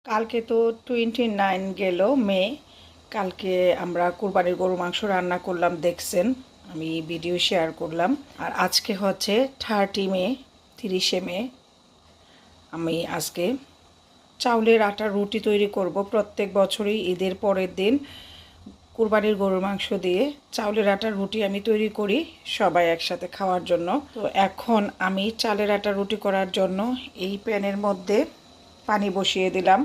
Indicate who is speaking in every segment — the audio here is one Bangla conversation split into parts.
Speaker 1: কালকে তো 29 গেল মে। কালকে আমরা কোরবানির গরু মাংস রান্না করলাম, দেখছেন, আমি ভিডিও শেয়ার করলাম। আর আজকে হচ্ছে 30 মে, 30 মে। আমি আজকে চাউলের আটার রুটি তৈরি করব। প্রত্যেক বছরই ঈদের পরের দিন কোরবানির গরুর মাংস দিয়ে চাউলের আটার রুটি আমি তৈরি করি সবাই একসাথে খাওয়ার জন্য। তো এখন আমি চালের আটার রুটি করার জন্য এই প্যানের মধ্যে পানি বসিয়ে দিলাম।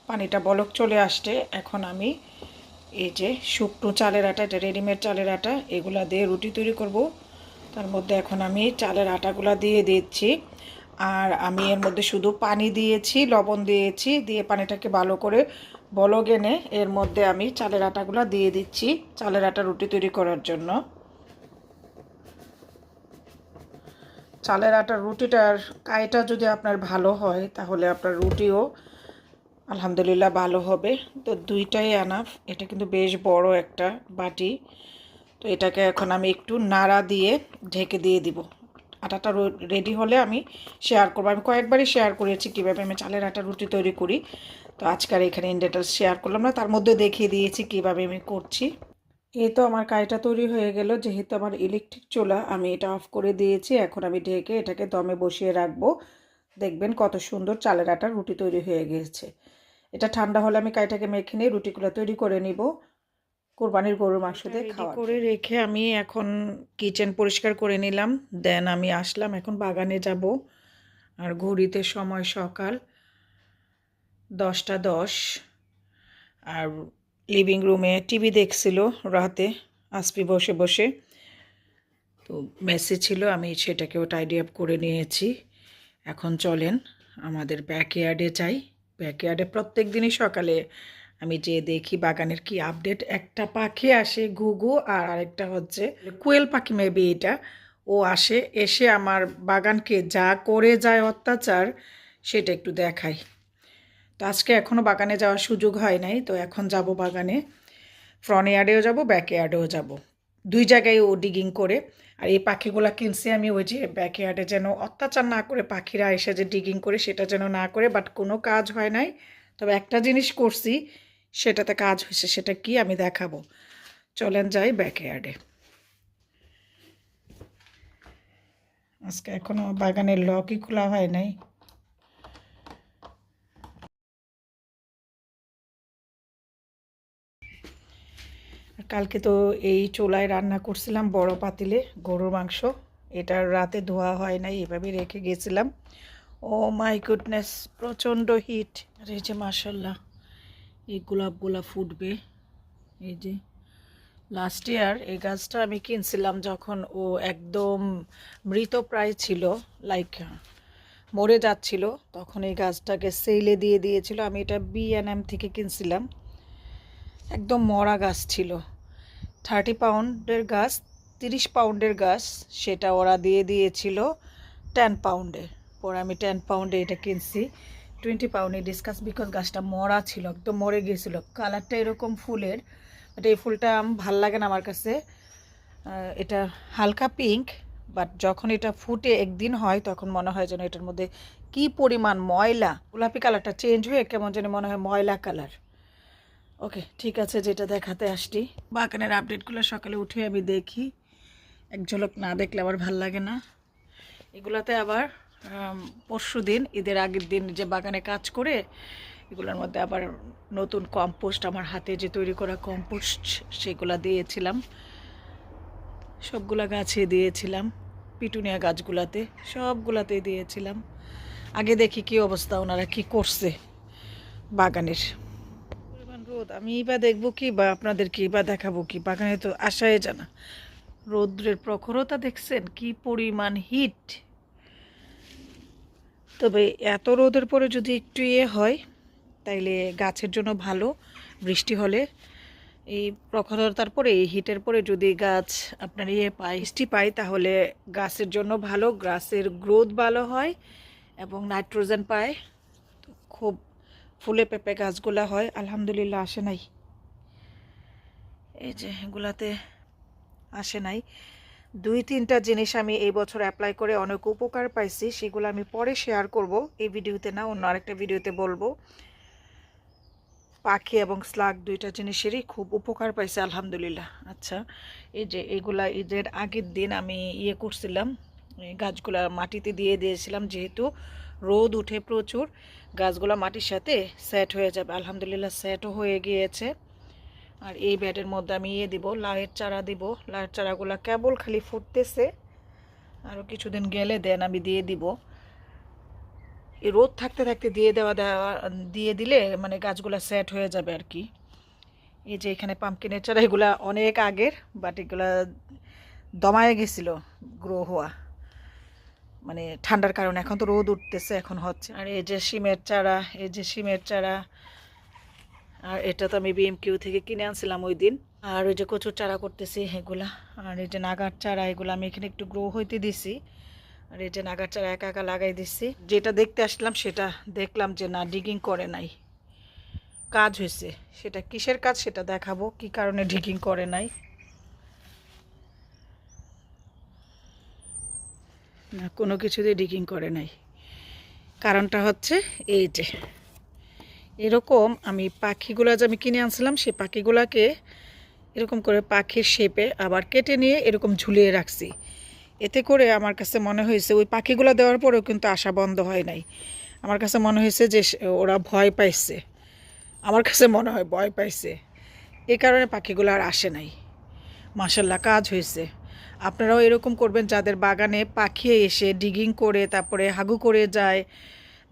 Speaker 1: পানিটা বলক চলে আসছে। এখন আমি এই যে শুকনো চালের আটা, এটা রেডিমেড চালের আটা, এগুলা দিয়ে রুটি তৈরি করব। তার মধ্যে এখন আমি চালের আটাগুলা দিয়ে দিচ্ছি। আর আমি এর মধ্যে শুধু পানি দিয়েছি, লবণ দিয়েছি, দিয়ে পানিটাকে ভালো করে বলক এনে এর মধ্যে আমি চালের আটাগুলা দিয়ে দিচ্ছি চালের আটা রুটি তৈরি করার জন্য। চালের আটার রুটিটার কাইটা যদি আপনার ভালো হয় তাহলে আপনার রুটিও আলহামদুলিল্লাহ ভালো হবে। তো দুইটাই আনাফ। এটা কিন্তু বেশ বড় একটা বাটি। তো এটাকে এখন আমি একটু নাড়া দিয়ে ঢেকে দিয়ে দিব। আটাটা রেডি হলে আমি শেয়ার করবো। আমি কয়েকবারই শেয়ার করেছি কীভাবে আমি চালের আটা রুটি তৈরি করি। তো আজকের এখানে ইন ডিটেলস শেয়ার করলাম না, তার মধ্যে দেখিয়ে দিয়েছি কীভাবে আমি করছি। এই তো আমার কাইটা তৈরি হয়ে গেল। যেহেতু আমার ইলেকট্রিক চুলা, আমি এটা অফ করে দিয়েছি। এখন আমি ঢেকে এটাকে দমে বসিয়ে রাখবো। দেখবেন কত সুন্দর চালের আটার রুটি তৈরি হয়ে গেছে। এটা ঠান্ডা হলে আমি কাইটাকে মেখে নিয়ে রুটিগুলো তৈরি করে নিব কোরবানির গরুর মাংস দিয়ে খাওয়া করে রেখে আমি এখন কিচেন পরিষ্কার করে নিলাম। দেন আমি আসলাম, এখন বাগানে যাব। আর ঘড়িতে সময় সকাল 10টা 10। আর লিভিং রুমে টিভি দেখছিল রাতে আসপি বসে বসে। তো মেসেজ ছিল, আমি সেটাকেও টাইডি আপ করে নিয়েছি। এখন চলেন আমাদের ব্যাকইয়ার্ডে যাই। ব্যাকইয়ার্ডে প্রত্যেক দিনই সকালে আমি যে দেখি বাগানের কি আপডেট। একটা পাখি আসে ঘুঘু, আর আরেকটা হচ্ছে কোয়েল পাখি, মেবি এটা। ও আসে, এসে আমার বাগানকে যা করে যায় অত্যাচার, সেটা একটু দেখাই। তো আজকে এখনও বাগানে যাওয়ার সুযোগ হয় নাই। তো এখন যাব বাগানে, ফ্রন্ট ইয়ার্ডেও যাবো, ব্যাক ইয়ার্ডেও যাব। দুই জায়গায় ও ডিগিং করে। আর এই পাখিগুলো কিনছি আমি ওই যে ব্যাক ইয়ার্ডে যেন অত্যাচার না করে, পাখিরা এসে যে ডিগিং করে সেটা যেন না করে। বাট কোনো কাজ হয় নাই। তবে একটা জিনিস করছি, সেটাতে কাজ হয়েছে। সেটা কি আমি দেখাবো। চলেন যাই ব্যাক ইয়ার্ডে। আজকে এখনও বাগানের লকই খোলা হয় নাই। কালকে তো এই চুলায় রান্না করছিলাম বড় পাতিলে গরুর মাংস। এটা রাতে ধোয়া হয় নাই, এভাবে রেখে গেছিলাম। ও মাই গুডনেস, প্রচণ্ড হিট। আর এই যে মাশাল্লাহ এই গোলাপগুলা ফুটবে। এই যে লাস্ট ইয়ার এই গাছটা আমি কিনছিলাম যখন ও একদম মৃতপ্রায় ছিল, লাইক মরে যাচ্ছিল, তখন এই গাছটাকে সেলে দিয়ে দিয়েছিল। আমি এটা B&M থেকে কিনছিলাম। একদম মরা গাছ ছিল। 30 পাউন্ডের গাছ, 30 পাউন্ডের গাছ, সেটা ওরা দিয়ে দিয়েছিল 10 পাউন্ডে। পরে আমি 10 পাউন্ডে এটা কিনছি। 20 পাউন্ডে ডিসকাস, বিকজ গাছটা মরা ছিল, একদম মরে গিয়েছিলো। কালারটা এরকম ফুলের, বাট এই ফুলটা ভাল লাগে না আমার কাছে। এটা হালকা পিঙ্ক, বাট যখন এটা ফুটে একদিন হয় তখন মনে হয় যেন এটার মধ্যে কি পরিমাণ ময়লা। গোলাপি কালারটা চেঞ্জ হয়ে কেমন যেন মনে হয় ময়লা কালার। ওকে, ঠিক আছে, যেটা দেখাতে আসছি। বাগানের আপডেটগুলো সকালে উঠে আমি দেখি, এক ঝলক না দেখলে আবার ভাল লাগে না। এগুলাতে আবার পরশু দিন, ঈদের আগের দিন যে বাগানে কাজ করে, এগুলোর মধ্যে আবার নতুন কম্পোস্ট, আমার হাতে যে তৈরি করা কম্পোস্ট, সেগুলা দিয়েছিলাম। সবগুলা গাছে দিয়েছিলাম, পিটুনিয়া গাছগুলাতে সবগুলাতেই দিয়েছিলাম। আগে দেখি কি অবস্থা, ওনারা কি করছে বাগানের। পরিমাণ রোদ, আমি বা দেখবো কি, বা আপনাদের কি বা দেখাবো কি, বাগানে তো আসাই জানা। রৌদ্রের প্রখরতা দেখছেন কি পরিমাণ হিট। তবে এত রোদের পরে যদি একটু হয় তাইলে গাছের জন্য ভালো। বৃষ্টি হলে এই প্রখরতার পরে, এই হিটের পরে যদি গাছ আপনার পায়, বৃষ্টি পায়, তাহলে গাছের জন্য ভালো, গাছের গ্রোথ ভালো হয় এবং নাইট্রোজেন পায়। তো খুব ফুলে পেঁপে গাছগুলা হয়। আলহামদুলিল্লাহ আসে নাই, এই যে এগুলাতে আসে নাই। 2-3টা জিনিস আমি এই বছর অ্যাপ্লাই করে অনেক উপকার পাইছি, সেগুলো আমি পরে শেয়ার করব, এই ভিডিওতে না, অন্য আরেকটা ভিডিওতে বলবো। পাখি এবং স্লাগ দুইটা জিনিসেরই খুব উপকার পাইছে আলহামদুলিল্লাহ। আচ্ছা, এই যে এগুলা ঈদের আগের দিন আমি করছিলাম, এই গাছগুলা মাটিতে দিয়ে দিয়েছিলাম, যেহেতু রোদ উঠে প্রচুর, গাছগুলা মাটির সাথে সেট হয়ে যাবে। আলহামদুলিল্লাহ সেটও হয়ে গিয়েছে। আর এই ব্যাডের মধ্যে আমি দিব লাউয়ের চারা দিব। লাউয়ের চারাগুলা কেবল খালি ফুটতেছে, আরও কিছুদিন গেলে দেন আমি দিয়ে দিব। এই রোদ থাকতে থাকতে দিয়ে দিলে মানে গাছগুলা সেট হয়ে যাবে আর কি। এই যে এখানে পাম্পকিনের চারা, এগুলা অনেক আগের, বাট এগুলা দমায়ে গেছিল গ্রো হওয়া, মানে ঠান্ডার কারণে। এখন তো রোদ উঠতেছে, এখন হচ্ছে। আর এই যে শিমের চারা, এই যে শিমের চারা, আর এটা তো আমি BMQ থেকে কিনে আনছিলাম ওই দিন। আর ওই যে কচুর চারা করতেছি এগুলা। আর এই যে নাগার চারা, এগুলো আমি এখানে একটু গ্রো হইতে দিছি। আর এই যে নাগার চারা একা একা লাগাই দিছি। যেটা দেখতে আসলাম সেটা দেখলাম যে না, ডিগিং করে নাই, কাজ হয়েছে। সেটা কিসের কাজ সেটা দেখাবো, কি কারণে ডিগিং করে নাই। না, কোনো কিছুতে ডিগিং করে নাই। কারণটা হচ্ছে এই যে এরকম, আমি পাখিগুলা যে আমি কিনে আনছিলাম, সেই পাখিগুলাকে এরকম করে পাখির শেপে আবার কেটে নিয়ে এরকম ঝুলিয়ে রাখছি। এতে করে আমার কাছে মনে হয়েছে ওই পাখিগুলো দেওয়ার পরেও কিন্তু আসা বন্ধ হয় নাই। আমার কাছে মনে হয়েছে যে ওরা ভয় পাইছে, আমার কাছে মনে হয় ভয় পাইছে, এই কারণে পাখিগুলো আর আসে নাই। মাশাল্লাহ কাজ হয়েছে। আপনারাও এরকম করবেন, যাদের বাগানে পাখি এসে ডিগিং করে তারপরে হাগু করে যায়।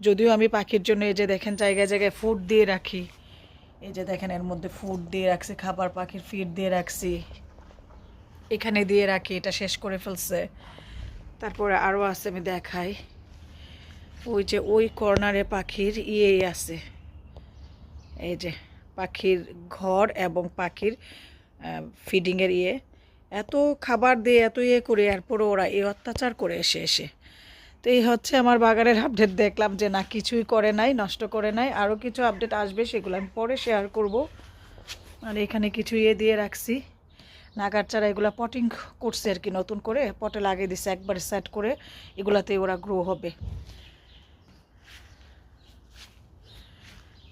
Speaker 1: যদিও আমি পাখির জন্য এই যে দেখেন জায়গায় জায়গায় ফুড দিয়ে রাখি, এই যে দেখেন এর মধ্যে ফুড দিয়ে রাখছি, খাবার পাখির ফিড দিয়ে রাখছি, এখানে দিয়ে রাখি। এটা শেষ করে ফেলছে। তারপরে আরও আছে, আমি দেখাই। ওই যে ওই কর্নারে পাখির আছে, এই যে পাখির ঘর এবং পাখির ফিডিংয়ের এত খাবার দিয়ে এত করে, এরপরে ওরা অত্যাচার করে এসে। তো এই হচ্ছে আমার বাগানের আপডেট। দেখলাম যে না, কিছুই করে নাই, নষ্ট করে নাই। আরও কিছু আপডেট আসবে, সেগুলো আমি পরে শেয়ার করব। আর এখানে কিছু দিয়ে রাখছি নাগার চারা, এগুলো পটিং করছে আর কি, নতুন করে পটে লাগিয়ে দিছে, একবারে সেট করে, এগুলাতে ওরা গ্রো হবে।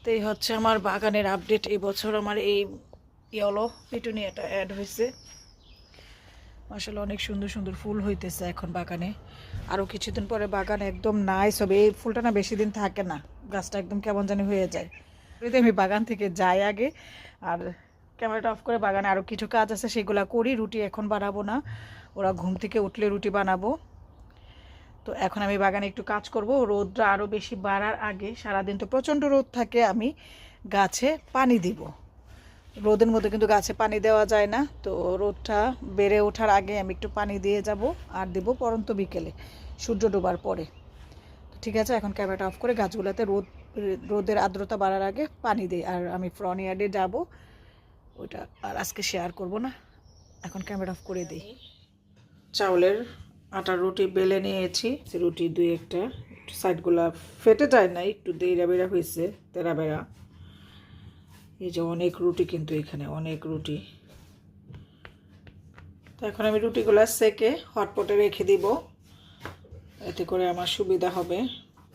Speaker 1: তো এই হচ্ছে আমার বাগানের আপডেট। এই বছর আমার এই ইয়েলো পিটুনিয়াটা অ্যাড হয়েছে। আসলে অনেক সুন্দর সুন্দর ফুল হইতেছে এখন বাগানে। আরও কিছুদিন পরে বাগান একদম নাইস হবে। এই ফুলটা না বেশি দিন থাকে না, গাছটা একদম কেমন জানি হয়ে যায়। যদি আমি বাগান থেকে যাই আগে, আর ক্যামেরাটা অফ করে বাগানে আরও কিছু কাজ আছে সেগুলো করি। রুটি এখন বানাবো না, ওরা ঘুম থেকে উঠলে রুটি বানাবো। তো এখন আমি বাগানে একটু কাজ করব। রোদটা আরও বেশি বাড়ার আগে, সারাদিন তো প্রচণ্ড রোদ থাকে, আমি গাছে পানি দিব। রোদের মধ্যে কিন্তু গাছে পানি দেওয়া যায় না, তো রোদটা বেড়ে ওঠার আগে আমি একটু পানি দিয়ে যাব। আর দেবো পরন্ত বিকেলে, সূর্য ডোবার পরে। ঠিক আছে, এখন ক্যামেরাটা অফ করে গাছগুলোতে রোদের আর্দ্রতা বাড়ার আগে পানি দিই। আর আমি ফ্রনিয়ার্ডে যাব, ওইটা আর আজকে শেয়ার করব না। এখন ক্যামেরা অফ করে দিই। চাউলের আটার রুটি বেলে নিয়েছি। রুটি দুই একটা, একটু সাইডগুলা ফেটে যায় না, একটু দেড়া বেড়া হয়েছে, তেরা বেড়া। এই যে অনেক রুটি, কিন্তু এখানে অনেক রুটি। তো এখন আমি রুটিগুলা সেকে হটপটে রেখে দিব, এতে করে আমার সুবিধা হবে,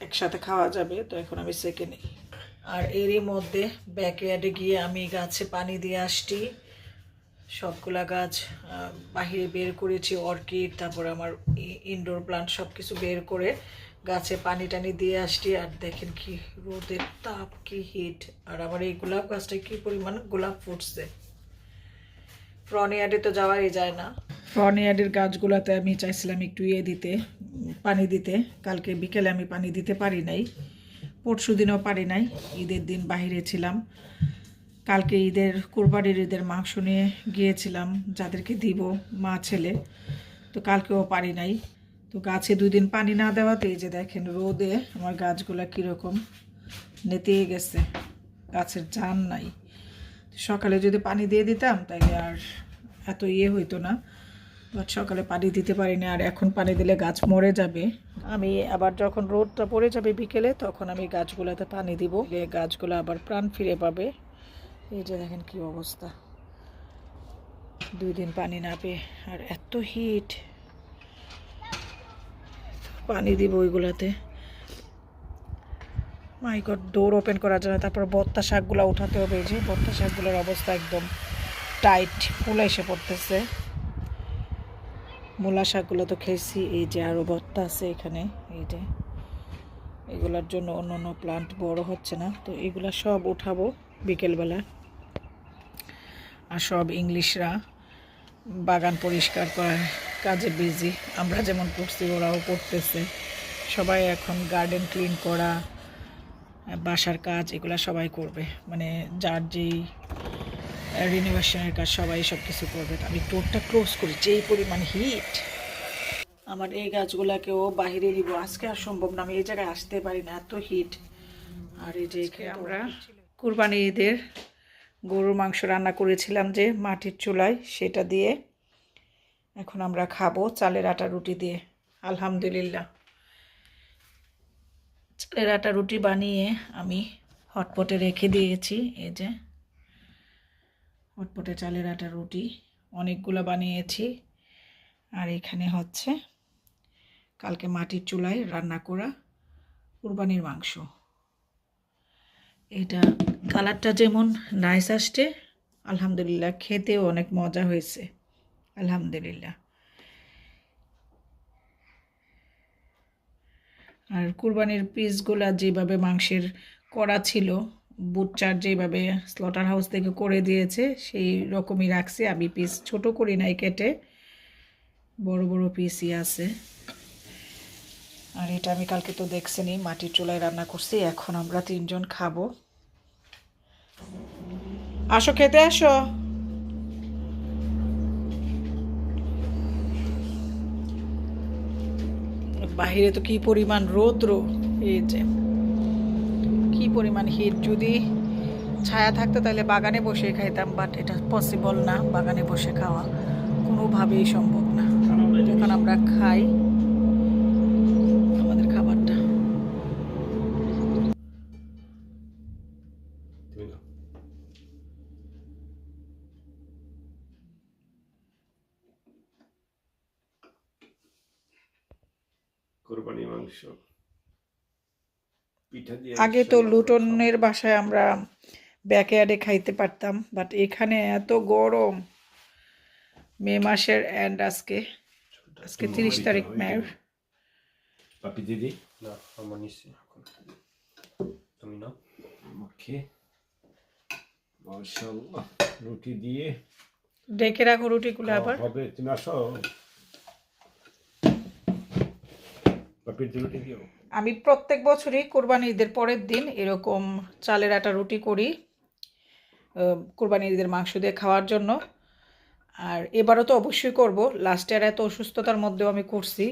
Speaker 1: একসাথে খাওয়া যাবে। তো এখন আমি সেকে নিই। আর এরই মধ্যে ব্যাকইয়ার্ডে গিয়ে আমি গাছে পানি দিয়ে আসছি। সবগুলা গাছ বাহিরে বের করেছি, অর্কিড, তারপর আমার ইনডোর প্লান্ট সব কিছু বের করে গাছে পানি টানি দিয়ে আসছি। আর দেখেন কি রোদের তাপ, কি হিট। আর আমার এই গোলাপ গাছটা কি পরিমাণ গোলাপ ফুটছে। ফ্রনিয়ার্ডে তো যাওয়াই যায় না। ফ্রনিয়ার্ডের গাছগুলোতে আমি চাইছিলাম একটু দিতে, পানি দিতে। কালকে বিকেলে আমি পানি দিতে পারি নাই, পরশু দিনও পারি নাই, ঈদের দিন বাহিরে ছিলাম। কালকে কোরবানির মাংস নিয়ে গিয়েছিলাম যাদেরকে দিব, মা ছেলে। তো কালকেও পারি নাই। তো গাছে 2 দিন পানি না দেওয়াতে এই যে দেখেন রোদে আমার গাছগুলো কীরকম নেতিয়ে গেছে, গাছের জান নাই। সকালে যদি পানি দিয়ে দিতাম তাহলে আর এত হইতো না, বাট সকালে পানি দিতে পারিনি। আর এখন পানি দিলে গাছ মরে যাবে। আমি আবার যখন রোদটা পড়ে যাবে বিকেলে, তখন আমি গাছগুলোতে পানি দিব, গাছগুলো আবার প্রাণ ফিরে পাবে। এই যে দেখেন কি অবস্থা, 2 দিন পানি না পেয়ে। আর এত হিট, পানি দিব ওইগুলাতে। মাই গড, ডোর ওপেন করা যায় না। তারপর বত্তা শাকগুলো উঠাতে হবে। এই যে বত্তা শাকগুলোর অবস্থা একদম টাইট, ফুলা এসে পড়তেছে। মূলা শাকগুলো তো খেয়েছি, এই যে আরও বত্তা আছে এখানে। এই যে এগুলোর জন্য অন্য অন্য প্লান্ট বড় হচ্ছে না, তো এগুলো সব উঠাবো বিকেলবেলা। আর সব ইংলিশরা বাগান পরিষ্কার করার কাজে বিজি। আমরা যেমন করছি ওরাও করতেছে। সবাই এখন গার্ডেন ক্লিন করা, বাসার কাজ, এগুলো সবাই করবে। মানে যার যেই রিনোভেশনের কাজ সবাই সব কিছু করবে। আমি ডোরটা ক্লোজ করি, যেই পরিমাণ হিট। আমার এই গাছগুলাকেও বাহিরে দিব, আজকে আর সম্ভব না, আমি এই জায়গায় আসতে পারি না, এত হিট। আর এই যে আমরা কুরবানি ঈদের গরুর মাংস রান্না করেছিলাম যে মাটির চুলায়, সেটা দিয়ে এখন আমরা খাবো চালের আটা রুটি দিয়ে। আলহামদুলিল্লাহ, চালের আটা রুটি বানিয়ে আমি হটপটে রেখে দিয়েছি। এই যে হটপটে চালের আটা রুটি অনেকগুলো বানিয়েছি। আর এখানে হচ্ছে কালকে মাটির চুলায় রান্না করা কুরবানির মাংস। এটা কালারটা যেমন নাইস আসছে, আলহামদুলিল্লাহ, খেতেও অনেক মজা হয়েছে, আলহামদুলিল্লাহ। আর কুরবানির পিসগুলা যেভাবে মাংসের করা ছিল, বুটচার যেভাবে স্লটার হাউস থেকে করে দিয়েছে সেই রকমই রাখছি আমি। পিস ছোট করি নাই, কেটে বড় বড় পিসই আছে। আর এটা আমি কালকে তো দেখছেনই মাটির চুলায় রান্না করছি। এখন আমরা 3 জন খাবো। আসো, খেতে আসো। বাহিরে তো কি পরিমাণ রৌদ্র, এই যে কি পরিমাণ হিট। যদি ছায়া থাকতো তাহলে বাগানে বসে খাইতাম, বাট এটা পসিবল না, বাগানে বসে খাওয়া কোনোভাবেই সম্ভব না। এখন আমরা খাই আমাদের খাবারটা।
Speaker 2: কোরবানি মাংস পিঠা দিয়ে
Speaker 1: আগে তো লুটনের বাসায় আমরা ব্যাকয়ার্ডে খাইতে পারতাম, বাট এখানে এত গরম। মে মাসের এন্ড, আজকে 30 তারিখ মের।
Speaker 2: পাপি দিদি না, আমার নিশ্চয় এখন তুমি না। ওকে, মাশাআল্লাহ, রুটি দিয়ে
Speaker 1: ডেকে রাখো রুটিগুলো আবার।
Speaker 2: হবে, তুমি আসো। পাপির রুটি দিও।
Speaker 1: আমি প্রত্যেক বছরই কোরবানি ঈদের পরের দিন এরকম চালের আটা রুটি করি কোরবানি ঈদের মাংস দিয়ে খাওয়ার জন্য। আর এবারও তো অবশ্যই করব, লাস্ট ইয়ার এত অসুস্থতার মধ্যেও আমি করছি।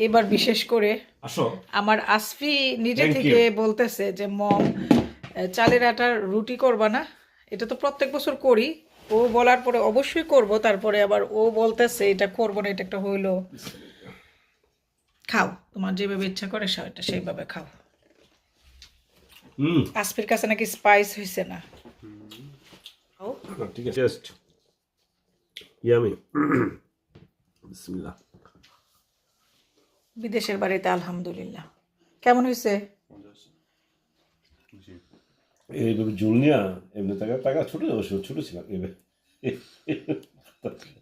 Speaker 1: এবার বিশেষ করে
Speaker 2: আসো।
Speaker 1: আমার আসফি নিজে থেকে বলতেছে যে মম, চালের আটার রুটি করবা না? এটা তো প্রত্যেক বছর করি। ও বলার পরে অবশ্যই করব, তারপরে আবার ও বলতেছে এটা করবো না, এটা একটা হইলো। খাও, তোমার যেভাবে ইচ্ছা করে সেটা সেইভাবে খাও। আসফির কাছে নাকি স্পাইস হয়েছে না।
Speaker 2: ঠিক আছে, জাস্ট ইয়ামি। বিসমিল্লাহ।
Speaker 1: বিদেশের বাড়িতে আলহামদুলিল্লাহ। কেমন হয়েছে?
Speaker 2: এইভাবে ঝুল নিয়া এমনি টাকা ছোট ছোট ছিল।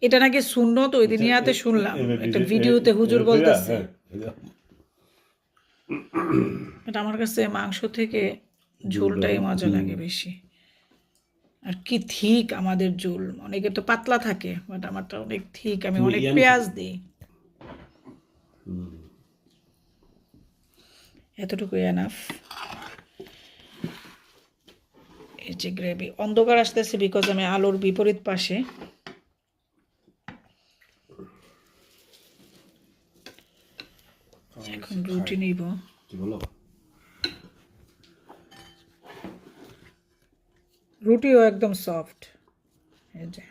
Speaker 1: এটা নাকি সুন্নত, ওই দিন ইয়াতে শুনলাম একটা ভিডিওতে হুজুর বলতেছে। এটা আমার কাছে মাংস থেকে ঝোলটাই মজা লাগে বেশি। আর কি থিক আমাদের ঝোল, অনেকে তো পাতলা থাকে, বাট আমারটা অনেক থিক। আমি অনেক পেঁয়াজ দিই, এতটুকু এনাফ। এই যে গ্রেভি, অন্ধকার আসতেছে বিকজ আমি আলোর বিপরীত পাশে। এখন রুটি নিব। রুটিও একদম সফট। এই যে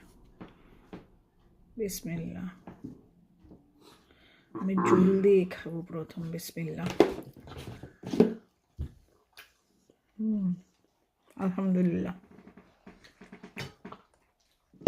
Speaker 1: বিসমিল্লাহ, আমি ঝোল দিয়ে খাবো প্রথম। বিসমিল্লাহ। আলহামদুলিল্লাহ।